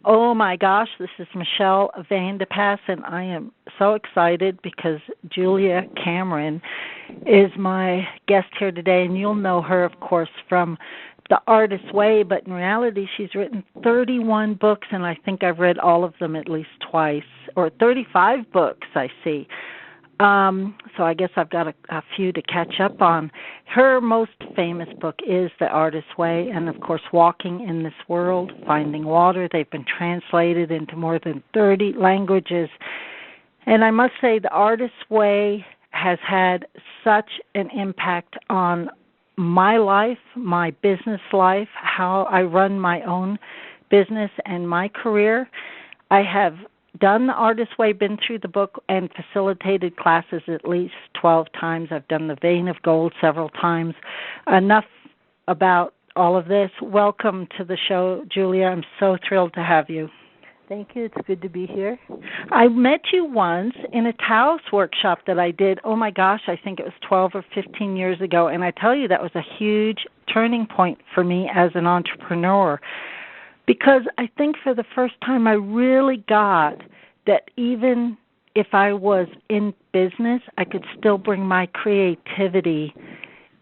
Oh my gosh, this is Michelle Vandepass, and I am so excited because Julia Cameron is my guest here today, and you'll know her, of course, from The Artist's Way, but in reality, she's written 31 books, and I think I've read all of them at least twice, or 35 books, I see. So I guess I've got a few to catch up on. Her most famous book is The Artist's Way, and of course, Walking in This World, Finding Water. They've been translated into more than 30 languages. And I must say, The Artist's Way has had such an impact on my life, my business life, how I run my own business and my career. I have done The Artist's Way, been through the book, and facilitated classes at least 12 times. I've done the Vein of Gold several times. Enough about all of this. Welcome to the show, Julia. I'm so thrilled to have you. Thank you. It's good to be here. I met you once in a Taos workshop that I did. Oh, my gosh, I think it was 12 or 15 years ago. And I tell you, that was a huge turning point for me as an entrepreneur. Because I think for the first time I really got that even if I was in business, I could still bring my creativity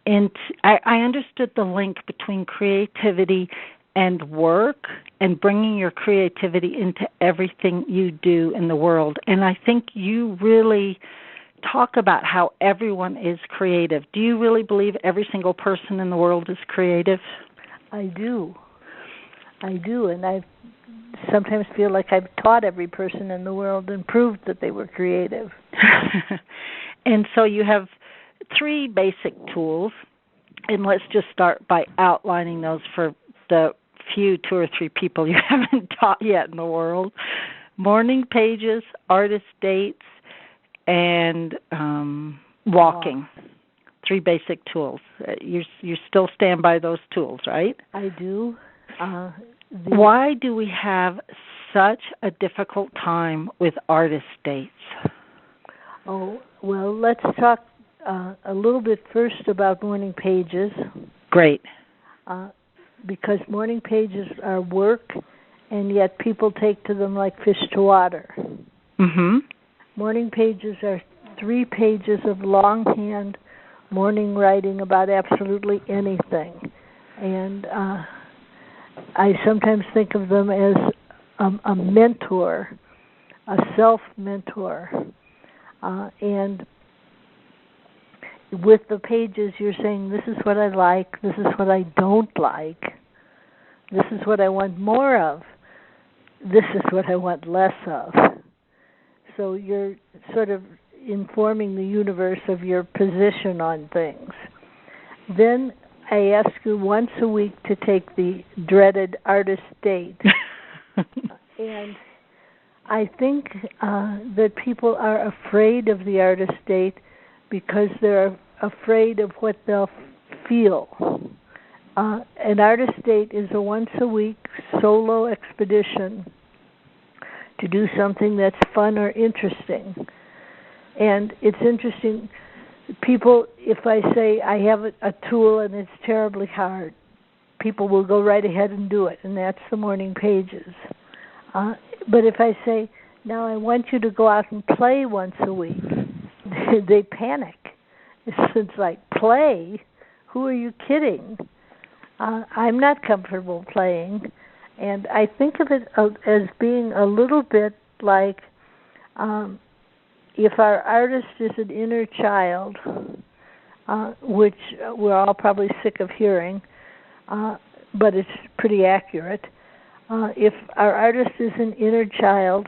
into. I understood the link between creativity and work and bringing your creativity into everything you do in the world. And I think you really talk about how everyone is creative. Do you really believe every single person in the world is creative? I do, and I sometimes feel like I've taught every person in the world and proved that they were creative. And so you have 3 basic tools, and let's just start by outlining those for the few 2 or 3 people you haven't taught yet in the world. Morning pages, artist dates, and walking. 3 basic tools. You still stand by those tools, right? I do. Why do we have such a difficult time with artist dates? Oh, well, let's talk a little bit first about morning pages. Great. Because morning pages are work, and yet people take to them like fish to water. Mm-hmm. Morning pages are 3 pages of longhand morning writing about absolutely anything. And I sometimes think of them as a mentor, a self-mentor. And with the pages, you're saying, this is what I like, this is what I don't like, this is what I want more of, this is what I want less of. So you're sort of informing the universe of your position on things. Then I ask you once a week to take the dreaded artist date. And I think that people are afraid of the artist date because they're afraid of what they'll feel. An artist date is a once-a-week solo expedition to do something that's fun or interesting. And it's interesting. People, if I say I have a tool and it's terribly hard, people will go right ahead and do it, and that's the morning pages. But if I say, now I want you to go out and play once a week, they panic. It's like, play? Who are you kidding? I'm not comfortable playing. And I think of it as being a little bit like if our artist is an inner child, which we're all probably sick of hearing, but it's pretty accurate. If our artist is an inner child,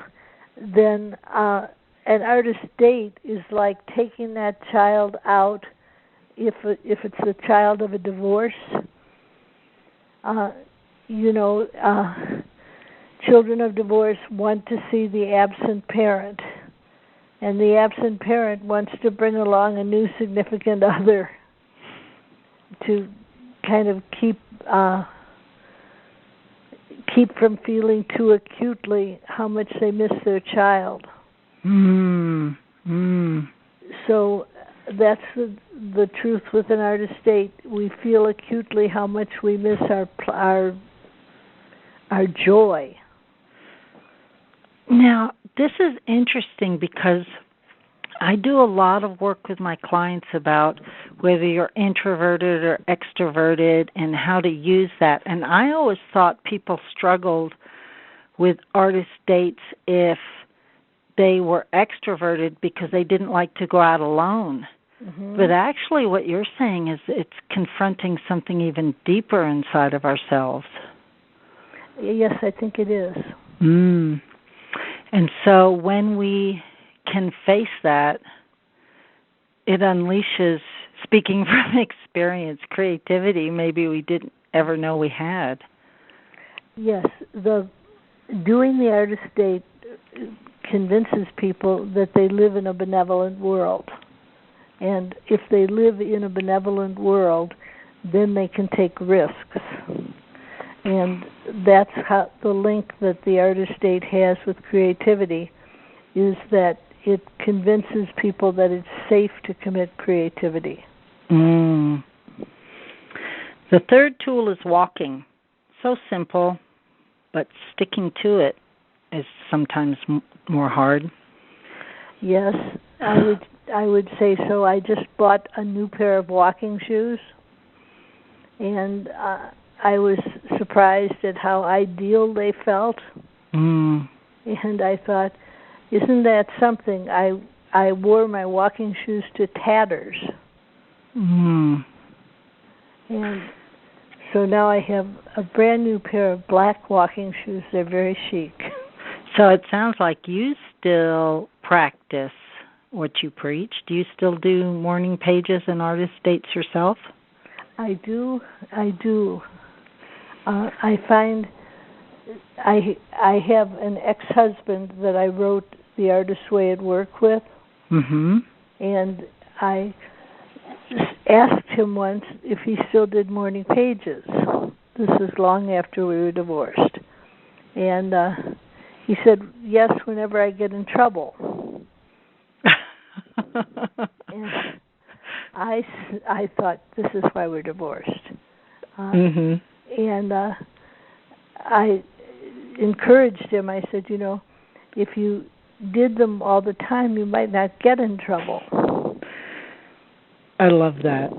then an artist date is like taking that child out. If it's the child of a divorce, children of divorce want to see the absent parent, and the absent parent wants to bring along a new significant other to kind of keep from feeling too acutely how much they miss their child. So that's the truth with an artist date. We feel acutely how much we miss our joy. Now, this is interesting because I do a lot of work with my clients about whether you're introverted or extroverted and how to use that. And I always thought people struggled with artist dates if they were extroverted because they didn't like to go out alone. Mm-hmm. But actually what you're saying is it's confronting something even deeper inside of ourselves. Yes, I think it is. Mm. And so when we can face that, it unleashes, speaking from experience, creativity maybe we didn't ever know we had. Yes, doing the artist date convinces people that they live in a benevolent world. And if they live in a benevolent world, then they can take risks. And that's how the link that the artist date has with creativity is that it convinces people that it's safe to commit creativity. Mm. The third tool is walking. So simple, but sticking to it is sometimes more hard. Yes, I would say so. I just bought a new pair of walking shoes, and I was surprised at how ideal they felt. Mm. And I thought, isn't that something? I wore my walking shoes to tatters. Mm. And so now I have a brand new pair of black walking shoes. They're very chic. So it sounds like you still practice what you preach. Do you still do morning pages and artist dates yourself? I do. I find I have an ex-husband that I wrote The Artist's Way at Work with. Mm-hmm. And I asked him once if he still did morning pages. This is long after we were divorced. And he said, yes, whenever I get in trouble. And I thought, this is why we're divorced. Mm-hmm. And I encouraged him. I said, if you did them all the time, you might not get in trouble. I love that.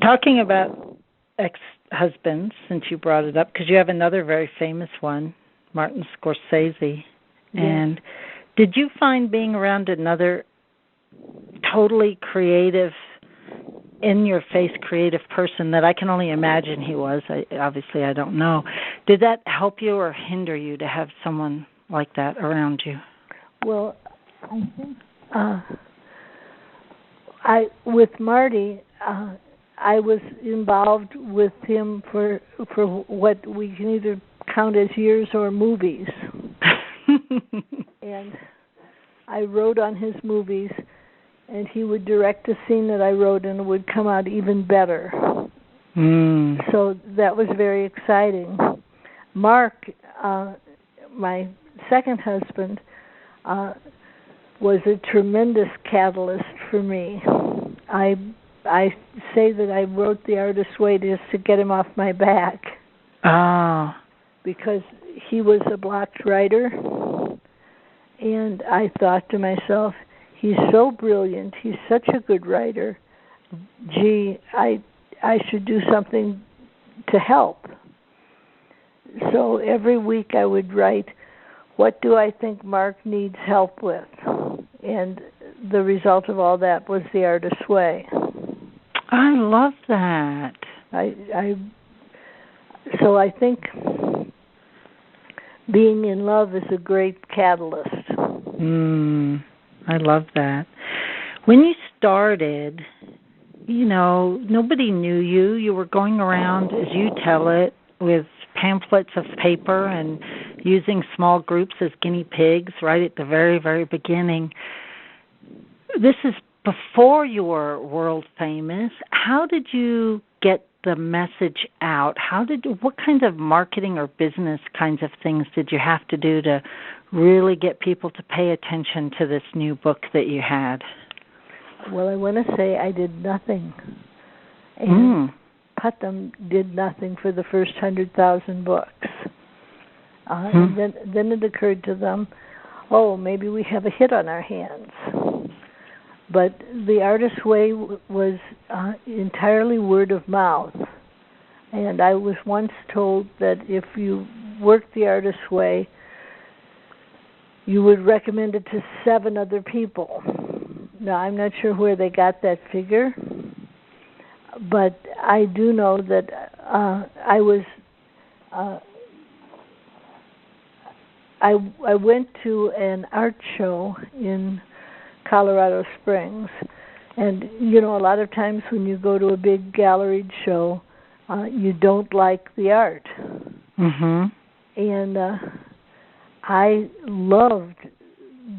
Talking about ex-husbands, since you brought it up, because you have another very famous one, Martin Scorsese. Yeah. And did you find being around another totally creative, in-your-face creative person that I can only imagine he was, obviously I don't know, did that help you or hinder you to have someone like that around you? Well, I think with Marty, I was involved with him for what we can either count as years or movies. And I wrote on his movies, and he would direct a scene that I wrote, and it would come out even better. Mm. So that was very exciting. Mark, my second husband, was a tremendous catalyst for me. I say that I wrote The Artist's Way just to get him off my back. Ah. Because he was a blocked writer, and I thought to myself, he's so brilliant, he's such a good writer, gee, I should do something to help. So every week I would write, what do I think Mark needs help with? And the result of all that was The Artist's Way. I love that. So I think being in love is a great catalyst. I love that. When you started, nobody knew you. You were going around, as you tell it, with pamphlets of paper and using small groups as guinea pigs right at the very, very beginning. This is before you were world famous. How did you get the message out? What kinds of marketing or business kinds of things did you have to do to really get people to pay attention to this new book that you had? Well, I want to say I did nothing. And Putnam did nothing for the first 100,000 books. And then it occurred to them, oh, maybe we have a hit on our hands. But the Artist's Way was entirely word of mouth. And I was once told that if you worked the Artist's Way, you would recommend it to 7 other people. Now, I'm not sure where they got that figure, but I do know that I went to an art show in Colorado Springs, and you know, a lot of times when you go to a big galleried show, you don't like the art. And I loved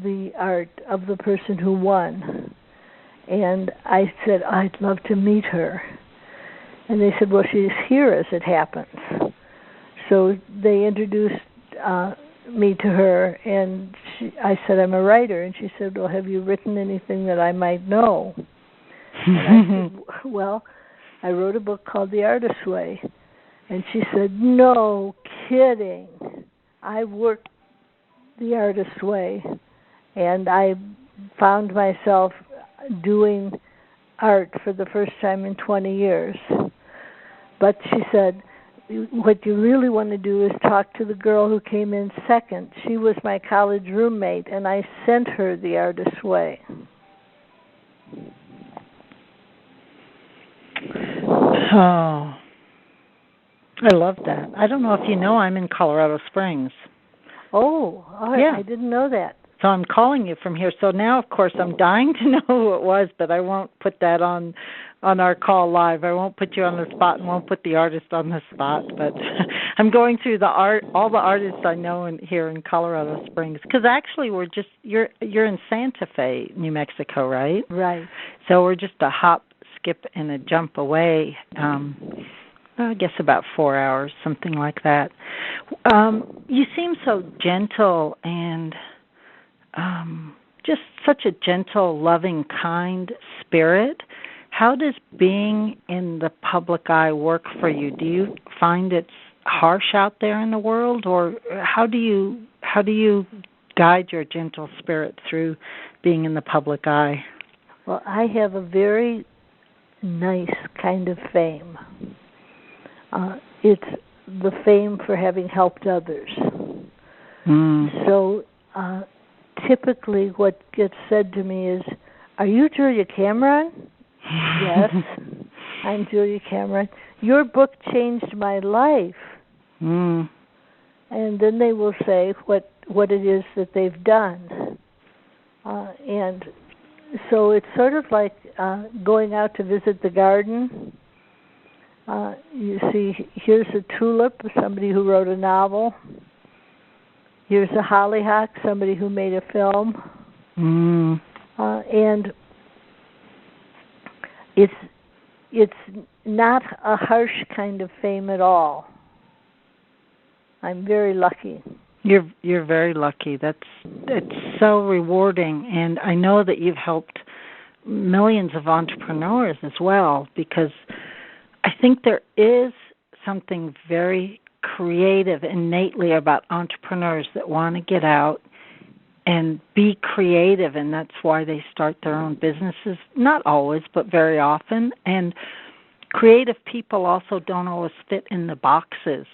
the art of the person who won, and I said, I'd love to meet her. And they said, well, she's here as it happens. So they introduced me to her, and I said, I'm a writer. And she said, well, have you written anything that I might know? And I said, well, I wrote a book called The Artist's Way. And she said, no kidding. I worked The Artist's Way, and I found myself doing art for the first time in 20 years. But she said, what you really want to do is talk to the girl who came in second. She was my college roommate, and I sent her The Artist's Way. Oh, I love that. I don't know if you know, I'm in Colorado Springs. Oh, yeah. I didn't know that. So I'm calling you from here. So now, of course, I'm dying to know who it was, but I won't put that on our call live. I won't put you on the spot and won't put the artist on the spot. But I'm going through all the artists I know here in Colorado Springs, because actually you're in Santa Fe, New Mexico, right? Right. So we're just a hop, skip, and a jump away. I guess about 4 hours, something like that. You seem so gentle and just such a gentle, loving, kind spirit. How does being in the public eye work for you? Do you find it's harsh out there in the world, or how do you guide your gentle spirit through being in the public eye? Well, I have a very nice kind of fame. It's the fame for having helped others. So typically what gets said to me is, are you Julia Cameron? Yes, I'm Julia Cameron. Your book changed my life. And then they will say what it is that they've done. And so it's sort of like going out to visit the garden. You see, here's a tulip, somebody who wrote a novel. Here's a hollyhock, somebody who made a film. And it's not a harsh kind of fame at all. I'm very lucky. You're very lucky. It's so rewarding, and I know that you've helped millions of entrepreneurs as well, because I think there is something very creative innately about entrepreneurs that want to get out and be creative, and that's why they start their own businesses. Not always, but very often. And creative people also don't always fit in the boxes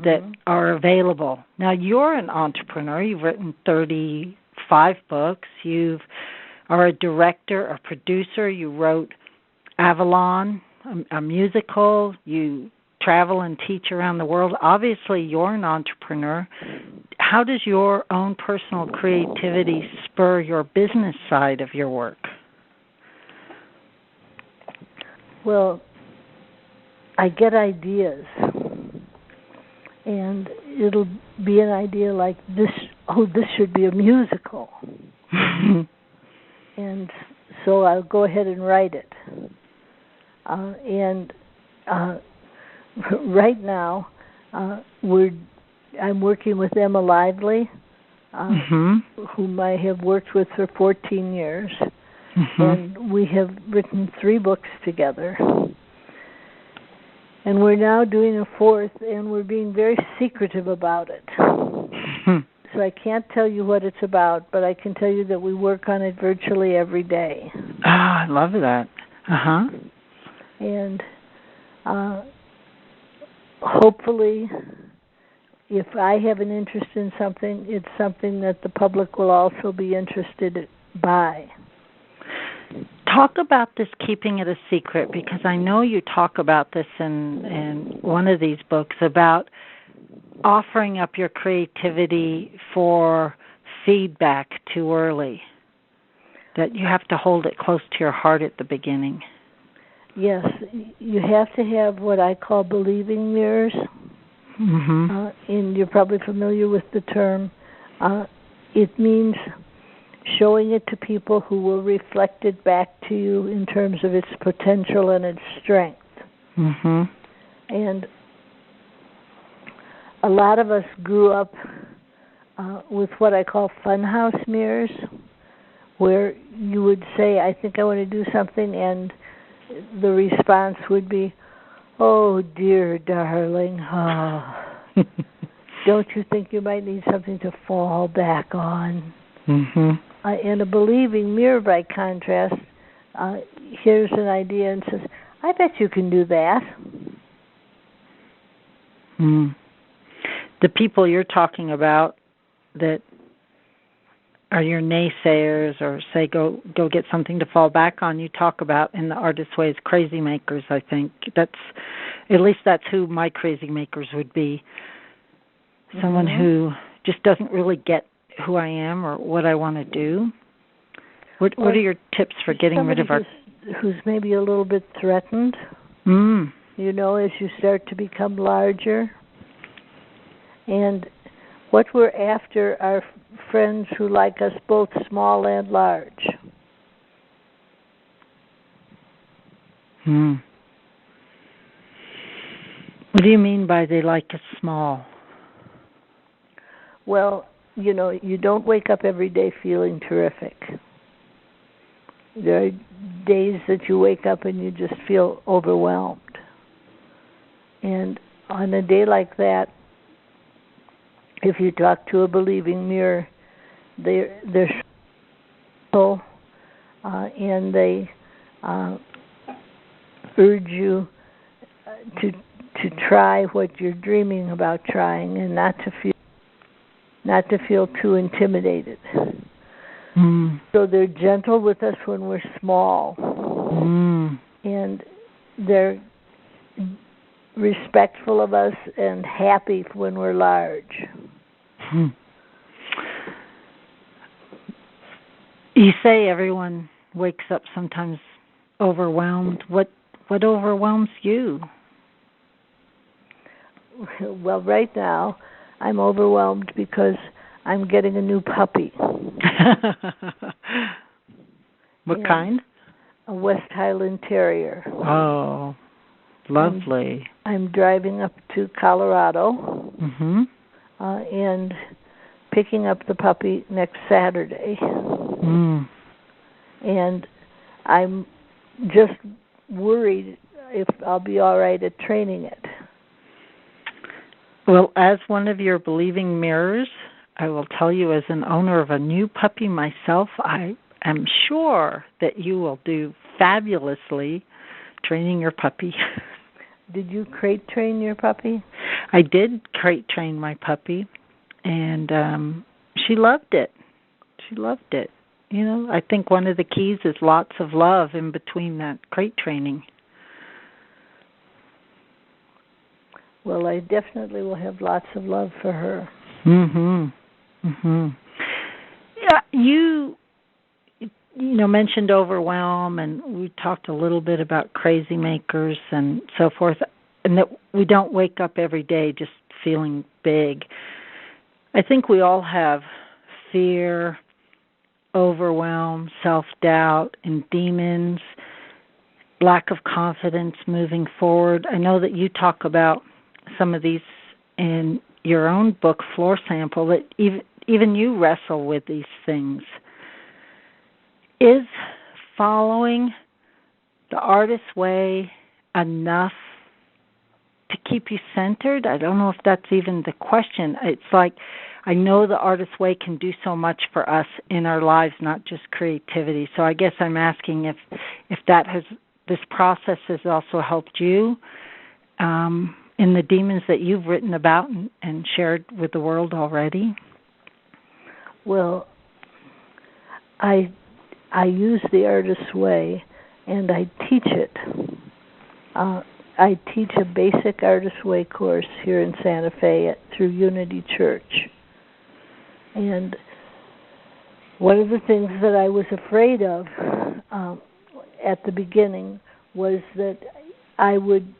that are available. Now, you're an entrepreneur. You've written 35 books. You are a director, a producer. You wrote Avalon, a musical. You travel and teach around the world. Obviously, you're an entrepreneur. How does your own personal creativity spur your business side of your work? Well, I get ideas, and it'll be an idea like this, this should be a musical. And so I'll go ahead and write it. Right now, I'm working with Emma Lively, whom I have worked with for 14 years, and we have written 3 books together. And we're now doing a fourth, and we're being very secretive about it. So I can't tell you what it's about, but I can tell you that we work on it virtually every day. Ah, I love that. Uh-huh. And hopefully, if I have an interest in something, it's something that the public will also be interested by. Talk about this, keeping it a secret, because I know you talk about this in one of these books about offering up your creativity for feedback too early, that you have to hold it close to your heart at the beginning. Yes, you have to have what I call believing mirrors. Mm-hmm. And you're probably familiar with the term. It means showing it to people who will reflect it back to you in terms of its potential and its strength. Mm-hmm. And a lot of us grew up with what I call funhouse mirrors, where you would say, I think I want to do something, and the response would be, oh, dear darling, don't you think you might need something to fall back on? Mm-hmm. And a believing mirror, by contrast, hears an idea and says, I bet you can do that. Mm. The people you're talking about that are your naysayers or say go get something to fall back on, you talk about in the Artist's Way as crazy makers, I think. That's who my crazy makers would be. Someone who just doesn't really get who I am or what I want to do. What are your tips for getting rid of who's maybe a little bit threatened? Mm. You know, as you start to become larger. And what we're after are friends who like us both small and large. Mm. What do you mean by they like us small? Well, you know, you don't wake up every day feeling terrific. There are days that you wake up and you just feel overwhelmed. And on a day like that, if you talk to a believing mirror, they're so, and they urge you to try what you're dreaming about trying, and not to feel too intimidated. Mm. So they're gentle with us when we're small, and they're respectful of us and happy when we're large. You say everyone wakes up sometimes overwhelmed. What overwhelms you? Well, right now, I'm overwhelmed because I'm getting a new puppy. What kind? A West Highland Terrier. Oh, lovely. I'm driving up to Colorado and picking up the puppy next Saturday. And I'm just worried if I'll be all right at training it. Well, as one of your believing mirrors, I will tell you, as an owner of a new puppy myself, I am sure that you will do fabulously training your puppy. Did you crate train your puppy? I did crate train my puppy, and she loved it. She loved it. You know, I think one of the keys is lots of love in between that crate training. Well, I definitely will have lots of love for her. Yeah, you mentioned Overwhelm, and we talked a little bit about crazy makers and so forth, and that we don't wake up every day just feeling big. I think we all have fear, overwhelm, self-doubt, and demons, lack of confidence moving forward. I know that you talk about some of these in your own book, Floor Sample, that even you wrestle with these things. Is following the Artist's Way enough to keep you centered? I don't know if that's even the question. It's like I know the Artist's Way can do so much for us in our lives, not just creativity. So I guess I'm asking if this process has also helped you in the demons that you've written about and shared with the world already. Well, I use the Artist's Way, and I teach it. I teach a basic Artist's Way course here in Santa Fe through Unity Church. And one of the things that I was afraid of at the beginning was that I would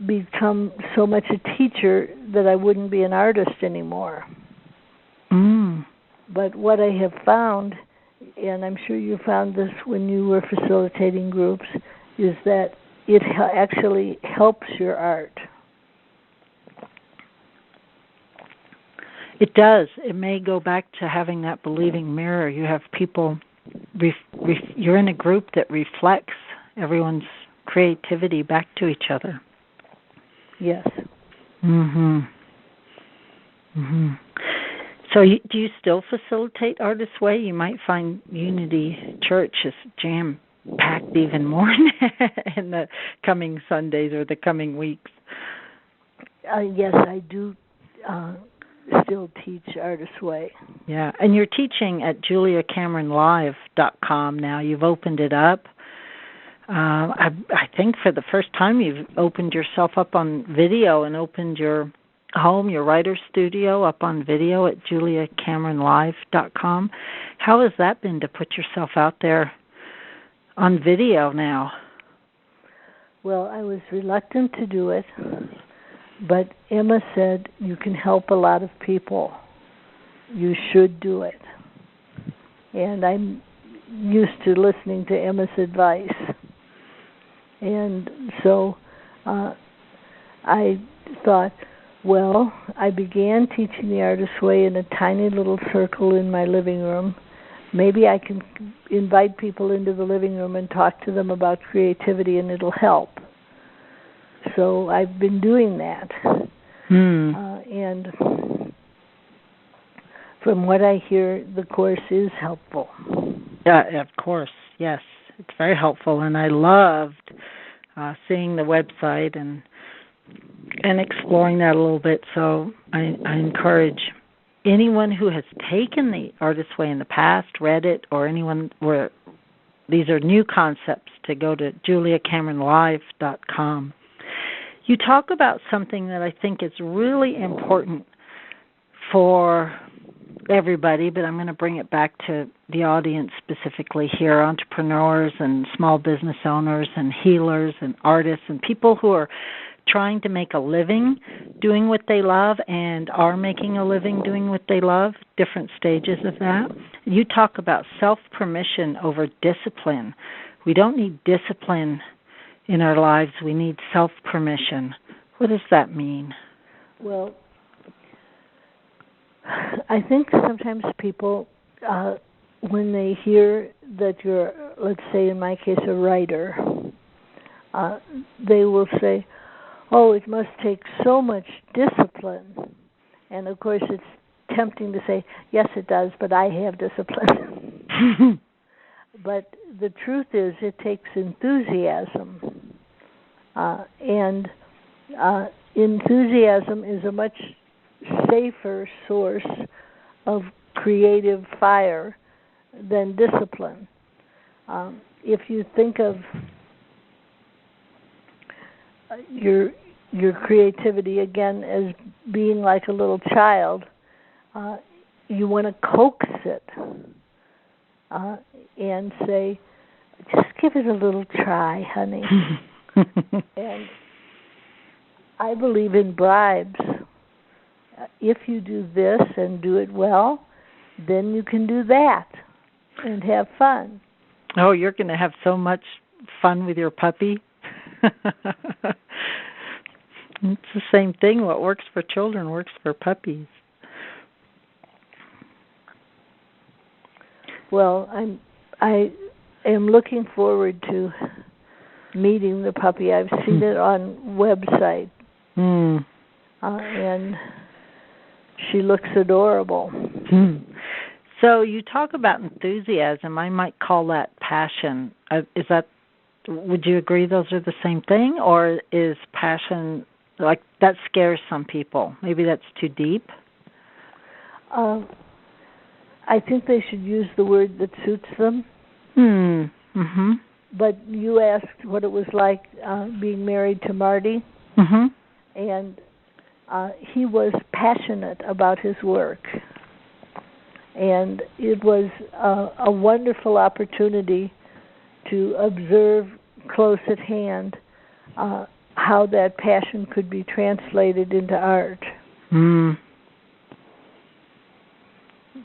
become so much a teacher that I wouldn't be an artist anymore. But what I have found, and I'm sure you found this when you were facilitating groups, is that it actually helps your art. It does. It may go back to having that believing mirror. You have people, you're in a group that reflects everyone's creativity back to each other. Yes. So do you still facilitate Artist's Way? You might find Unity Church is jam-packed even more in the coming Sundays or the coming weeks. Yes, I do still teach Artist's Way. Yeah, and you're teaching at juliacameronlive.com now. You've opened it up. I think for the first time you've opened yourself up on video and opened your home, your writer's studio, up on video at juliacameronlive.com. How has that been to put yourself out there on video now? Well, I was reluctant to do it, but Emma said, you can help a lot of people. You should do it. And I'm used to listening to Emma's advice. And so I thought, well, I began teaching the Artist's Way in a tiny little circle in my living room. Maybe I can invite people into the living room and talk to them about creativity, and it'll help. So I've been doing that. And from what I hear, the course is helpful. Yeah, of course, yes. It's very helpful, and I loved seeing the website and exploring that a little bit. So I encourage anyone who has taken the Artist's Way in the past, read it, or anyone where these are new concepts to go to juliacameronlive.com. You talk about something that I think is really important for everybody, but I'm going to bring it back to the audience specifically here, entrepreneurs and small business owners and healers and artists and people who are trying to make a living doing what they love and are making a living doing what they love, different stages of that. You talk about self-permission over discipline. We don't need discipline in our lives. We need self-permission. What does that mean? Well, I think sometimes people, when they hear that you're, let's say in my case, a writer, they will say, oh, it must take so much discipline. And, of course, it's tempting to say, yes, it does, but I have discipline. But the truth is it takes enthusiasm. And enthusiasm is a much safer source of creative fire than discipline. If you think of your creativity again as being like a little child, you want to coax it and say, just give it a little try, honey. And I believe in bribes. If you do this and do it well, then you can do that and have fun. Oh, you're going to have so much fun with your puppy. It's the same thing. What works for children works for puppies. Well, I am looking forward to meeting the puppy. I've seen it on website, Mm. And she looks adorable. So you talk about enthusiasm. I might call that passion. Is that? Would you agree those are the same thing, or is passion like that scares some people? Maybe that's too deep. I think they should use the word that suits them. Mm-hmm. But you asked what it was like being married to Marty, and he was passionate about his work. And it was a wonderful opportunity to observe close at hand how that passion could be translated into art. Mm.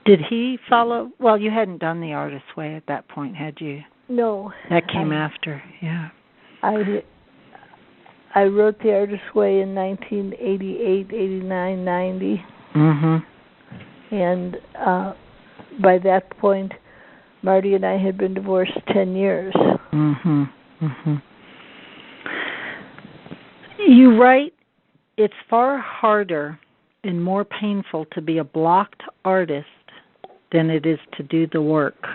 Did he follow? Well, you hadn't done The Artist's Way at that point, had you? No. That came after, yeah. I wrote The Artist's Way in 1988, 89, 90. And by that point, Marty and I had been divorced 10 years. You write, it's far harder and more painful to be a blocked artist than it is to do the work.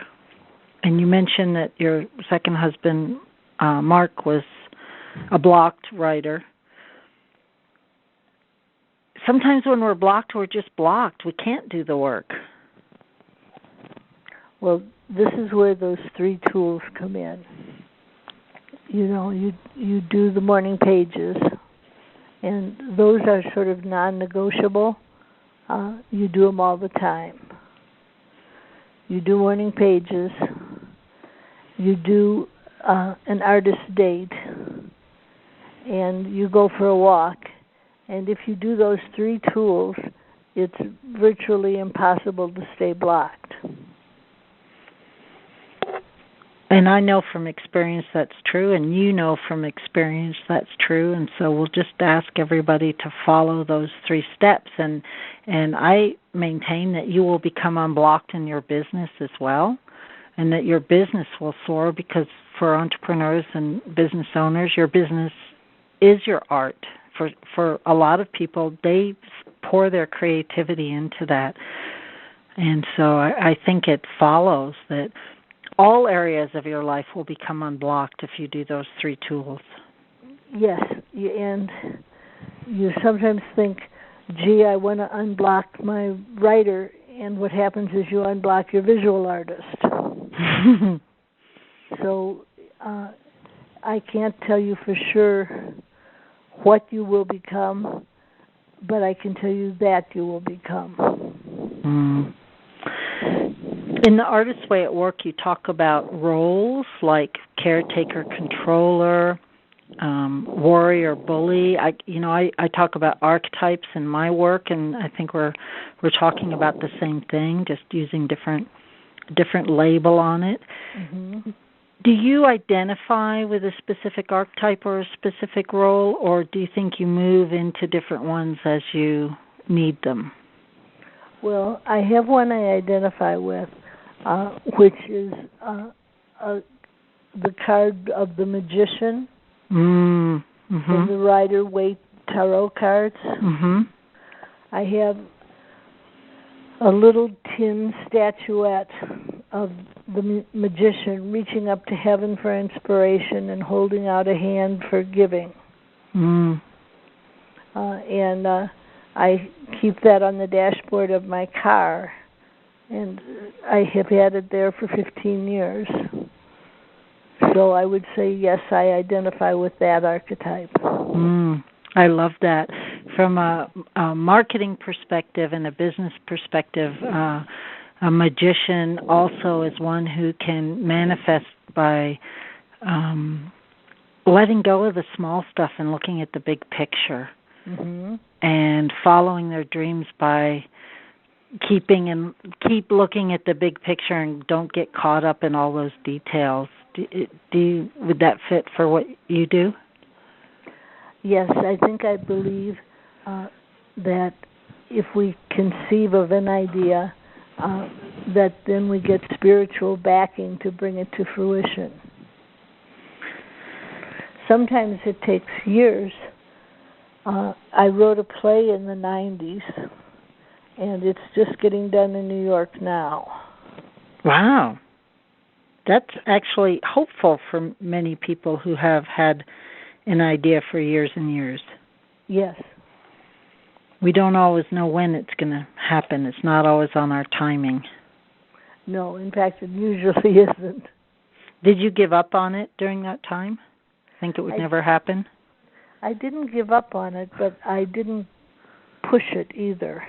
And you mentioned that your second husband, Mark, was a blocked writer. Sometimes when we're blocked, we're just blocked. We can't do the work. Well, this is where those 3 tools come in. You know, you do the morning pages, and those are sort of non-negotiable. You do them all the time. You do morning pages. You do an artist date, and you go for a walk. And if you do those 3 tools, it's virtually impossible to stay blocked. And I know from experience that's true, and you know from experience that's true, and so we'll just ask everybody to follow those 3 steps, and I maintain that you will become unblocked in your business as well, and that your business will soar, because for entrepreneurs and business owners, your business is your art. For a lot of people, they pour their creativity into that, and so I think it follows that all areas of your life will become unblocked if you do those 3 tools. Yes, and you sometimes think, gee, I want to unblock my writer, and what happens is you unblock your visual artist. So I can't tell you for sure what you will become, but I can tell you that you will become. In The Artist's Way at Work, you talk about roles like caretaker, controller, warrior, bully. I talk about archetypes in my work, and I think we're talking about the same thing, just using different label on it. Do you identify with a specific archetype or a specific role, or do you think you move into different ones as you need them? Well, I have one I identify with, which is the card of the magician, and the Rider-Waite tarot cards. I have a little tin statuette of the magician reaching up to heaven for inspiration and holding out a hand for giving. And I keep that on the dashboard of my car, and I have had it there for 15 years. So I would say, yes, I identify with that archetype. I love that. From a marketing perspective and a business perspective, a magician also is one who can manifest by letting go of the small stuff and looking at the big picture, and following their dreams by keep looking at the big picture and don't get caught up in all those details. Would that fit for what you do? Yes, I believe that if we conceive of an idea, that then we get spiritual backing to bring it to fruition. sometimes it takes years. I wrote a play in the 90s, and it's just getting done in New York now. Wow. That's actually hopeful for many people who have had an idea for years and years. Yes. We don't always know when it's going to happen. It's not always on our timing. No, in fact, it usually isn't. Did you give up on it during that time? Think it would never happen? I didn't give up on it, but I didn't push it either.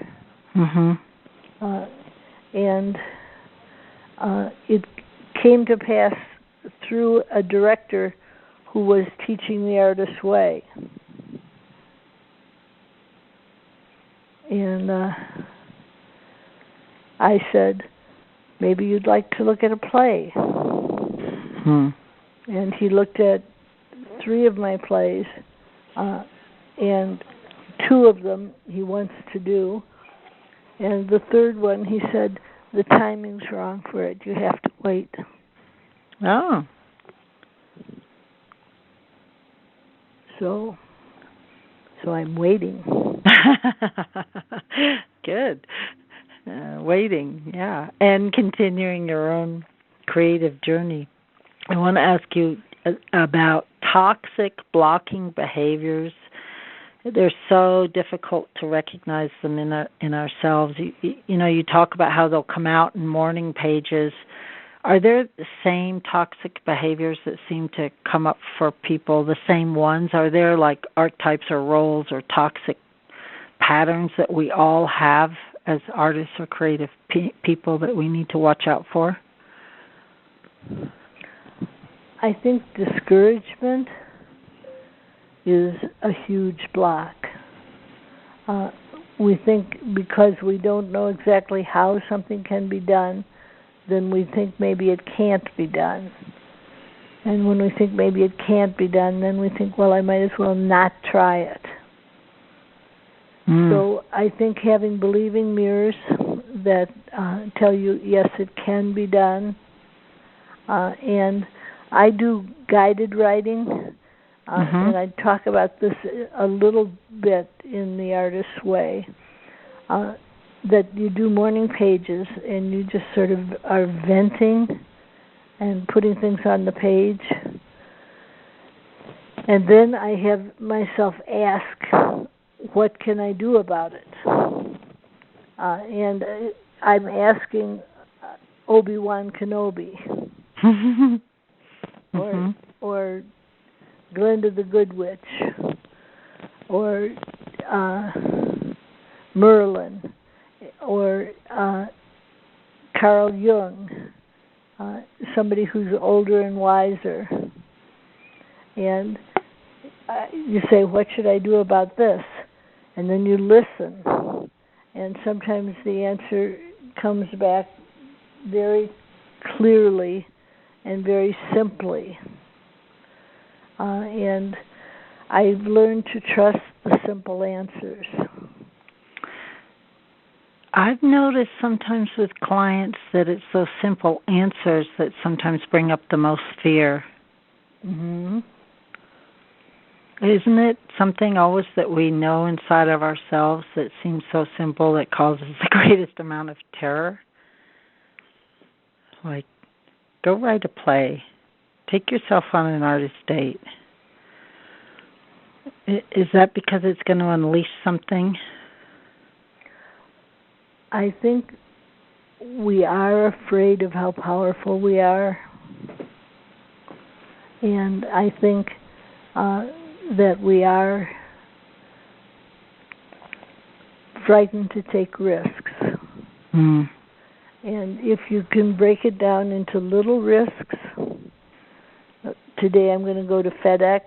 Mhm. And it came to pass through a director who was teaching the artist's way. And I said, maybe you'd like to look at a play. And he looked at 3 of my plays, and 2 of them he wants to do. And the 3rd one, he said, the timing's wrong for it. You have to wait. Oh. So I'm waiting. Good. Waiting, yeah. And continuing your own creative journey. I want to ask you about toxic blocking behaviors. They're so difficult to recognize them in ourselves. You know, you talk about how they'll come out in morning pages. Are there the same toxic behaviors that seem to come up for people, the same ones? Are there like archetypes or roles or toxic patterns that we all have as artists or creative people that we need to watch out for? I think discouragement is a huge block. We think because we don't know exactly how something can be done, then we think maybe it can't be done. And when we think maybe it can't be done, then we think, well, I might as well not try it. So I think having believing mirrors that tell you, yes, it can be done. And I do guided writing, and I talk about this a little bit in The Artist's Way, that you do morning pages and you just sort of are venting and putting things on the page. And then I have myself ask, what can I do about it? And I'm asking Obi-Wan Kenobi or Glinda the Good Witch or Merlin or Carl Jung, somebody who's older and wiser. And you say, what should I do about this? And then you listen. And sometimes the answer comes back very clearly and very simply. And I've learned to trust the simple answers. I've noticed sometimes with clients that it's those simple answers that sometimes bring up the most fear. Mm-hmm. Isn't it something always that we know inside of ourselves that seems so simple that causes the greatest amount of terror? Like, go write a play. Take yourself on an artist date. Is that because it's going to unleash something? I think we are afraid of how powerful we are. And I think that we are frightened to take risks. And if you can break it down into little risks, today I'm going to go to FedEx.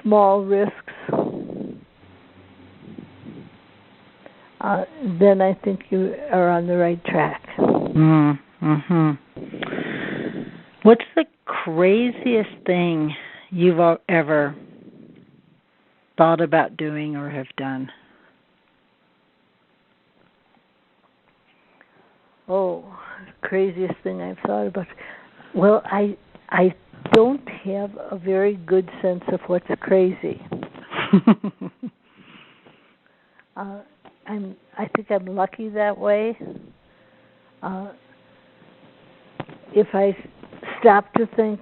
Small risks. Then I think you are on the right track. What's the craziest thing you've ever thought about doing or have done? Oh, craziest thing I've thought about. Well, I don't have a very good sense of what's crazy. I think I'm lucky that way. If I stop to think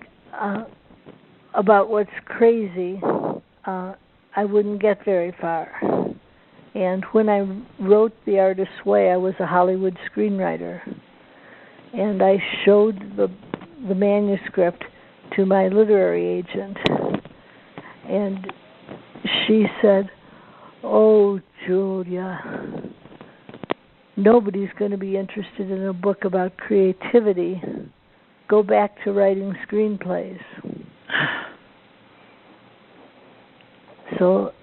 about what's crazy, I wouldn't get very far. And when I wrote The Artist's Way, I was a Hollywood screenwriter. And I showed the manuscript to my literary agent. And she said, "Oh, Julia, nobody's going to be interested in a book about creativity. Go back to writing screenplays." So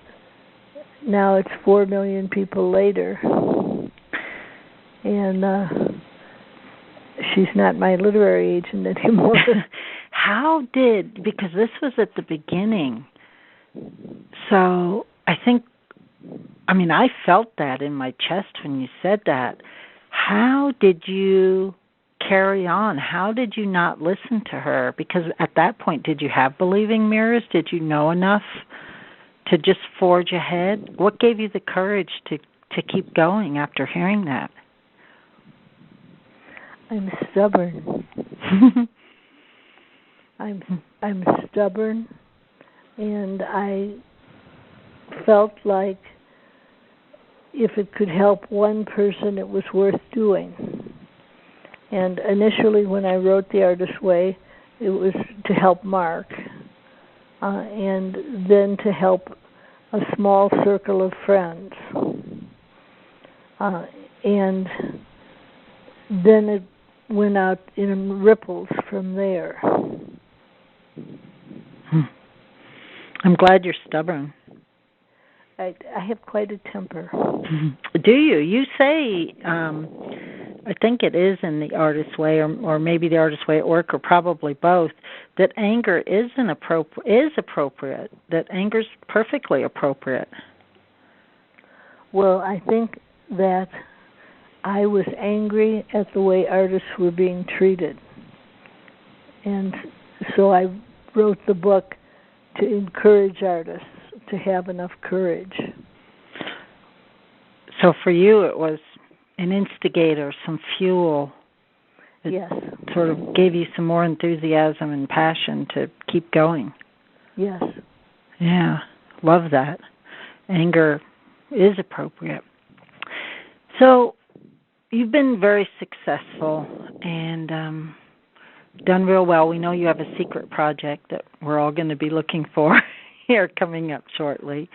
now it's 4 million people later, and she's not my literary agent anymore. Because this was at the beginning, so I felt that in my chest when you said that. How did you carry on? How did you not listen to her? Because at that point, did you have believing mirrors? Did you know enough to just forge ahead? What gave you the courage to keep going after hearing that? I'm stubborn. I'm stubborn, and I felt like if it could help one person, it was worth doing. And initially, when I wrote The Artist's Way, it was to help Mark, and then to help a small circle of friends. And then it went out in ripples from there. I'm glad you're stubborn. I have quite a temper. Do you? You say, I think it is in The Artist's Way, or maybe The Artist's Way at Work, or probably both, that anger is appropriate. That anger's perfectly appropriate. Well, I think that I was angry at the way artists were being treated, and so I wrote the book to encourage artists to have enough courage. So for you, it was an instigator, some fuel. It yes. Sort of gave you some more enthusiasm and passion to keep going. Yes. Yeah, love that. Anger is appropriate. So you've been very successful and done real well. We know you have a secret project that we're all going to be looking for here coming up shortly.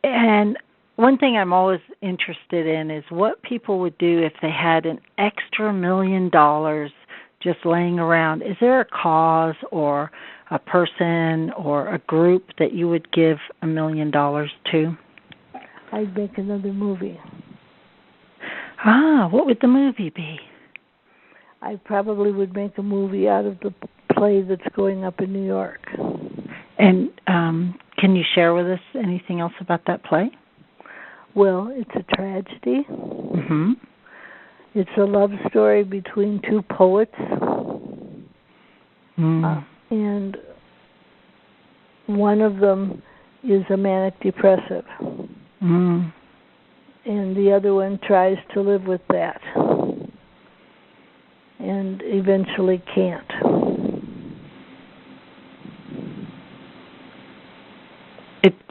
And one thing I'm always interested in is what people would do if they had an extra $1 million just laying around. Is there a cause or a person or a group that you would give $1 million to? I'd make another movie. What would the movie be? I probably would make a movie out of the play that's going up in New York. And can you share with us anything else about that play? Well, it's a tragedy. Mm-hmm. It's a love story between two poets. And one of them is a manic depressive. And the other one tries to live with that and eventually can't.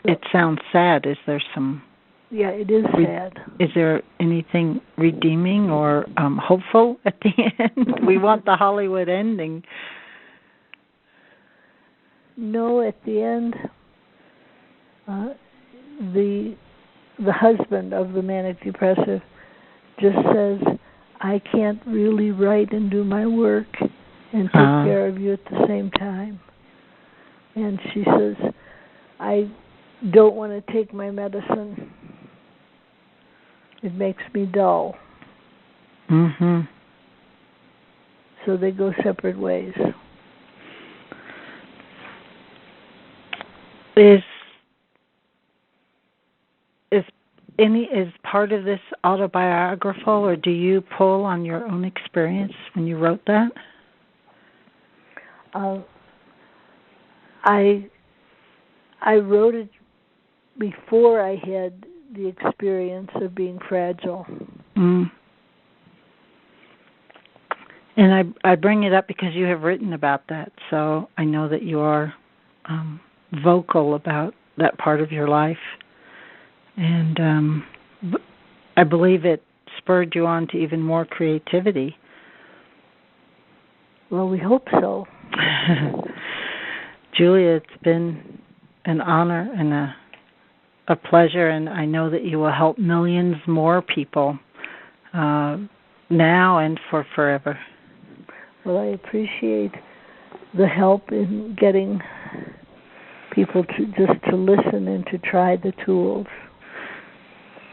It sounds sad. Is there some... Yeah, it is sad. Is there anything redeeming or hopeful at the end? We want the Hollywood ending. No, at the end, the husband of the manic depressive just says, "I can't really write and do my work and take care of you at the same time." And she says, "I don't want to take my medicine. It makes me dull." Mm-hmm. So they go separate ways. Is is part of this autobiographical, or do you pull on your own experience when you wrote that? I wrote it before I had the experience of being fragile. Mm. And I bring it up because you have written about that, so I know that you are vocal about that part of your life. And I believe it spurred you on to even more creativity. Well, we hope so. Julia, it's been an honor and a pleasure, and I know that you will help millions more people now and for forever. Well, I appreciate the help in getting people to listen and to try the tools.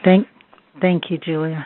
Thank you, Julia.